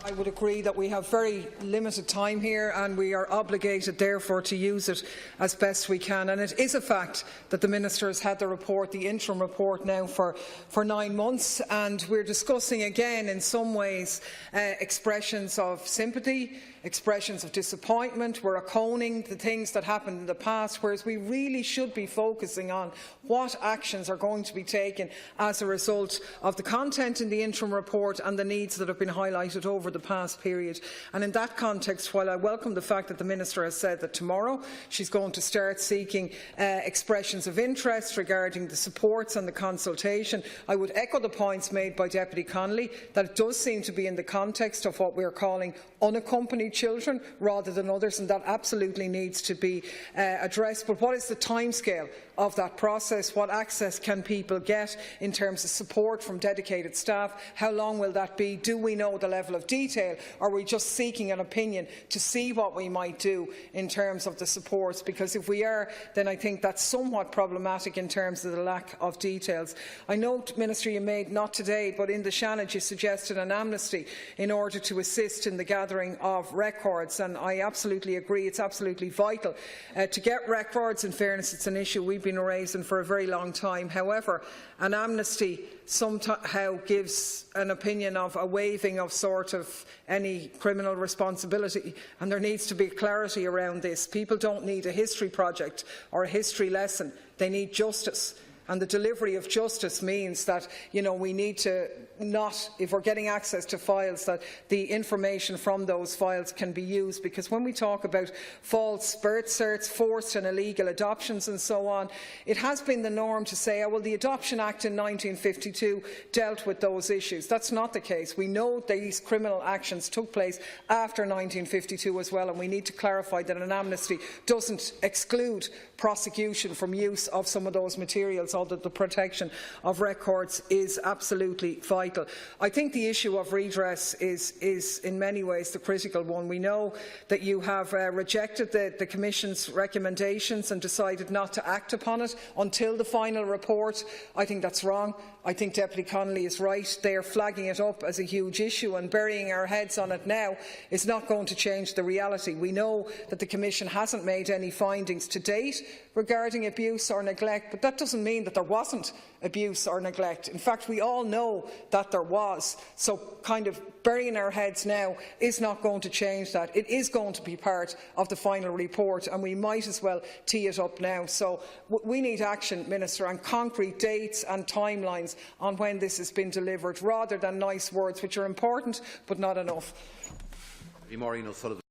I would agree that we have very limited time here and we are obligated therefore to use it as best we can. And it is a fact that the Minister has had the report, the interim report, now for 9 months, and we're discussing again in some ways expressions of sympathy, expressions of disappointment. We're echoing the things that happened in the past, whereas we really should be focusing on what actions are going to be taken as a result of the content in the interim report and the needs that have been highlighted over the past period. And in that context, while I welcome the fact that the Minister has said that tomorrow she's going to start seeking expressions of interest regarding the supports and the consultation, I would echo the points made by Deputy Connolly that it does seem to be in the context of what we are calling unaccompanied children rather than others, and that absolutely needs to be addressed. But what is the timescale of that process? What access can people get in terms of support from dedicated staff? How long will that be? Do we know the level of detail, or are we just seeking an opinion to see what we might do in terms of the supports? Because if we are, then I think that's somewhat problematic in terms of the lack of details. I note, Minister, you made, not today, but in the Seanad, you suggested an amnesty in order to assist in the gathering of records, and I absolutely agree. It's absolutely vital to get records. In fairness, it's an issue we've been raising for a very long time. However, an amnesty somehow gives an opinion of a waiving of sort of any criminal responsibility, and there needs to be clarity around this. People don't need a history project or a history lesson. They need justice. And the delivery of justice means that, we need to not, if we're getting access to files, that the information from those files can be used. Because when we talk about false birth certs, forced and illegal adoptions and so on, it has been the norm to say, oh, well, the Adoption Act in 1952 dealt with those issues. That's not the case. We know these criminal actions took place after 1952 as well, and we need to clarify that an amnesty doesn't exclude prosecution from use of some of those materials, although the protection of records is absolutely vital. I think the issue of redress is in many ways the critical one. We know that you have rejected the Commission's recommendations and decided not to act upon it until the final report. I think that's wrong. I think Deputy Connolly is right. They are flagging it up as a huge issue, and burying our heads on it now is not going to change the reality. We know that the Commission hasn't made any findings to date regarding abuse or neglect, but that doesn't mean that there wasn't abuse or neglect. In fact, we all know that there was. So kind of burying our heads now is not going to change that. It is going to be part of the final report, and we might as well tee it up now. So we need action, Minister, and concrete dates and timelines on when this has been delivered, rather than nice words, which are important but not enough. Maureen O'Sullivan.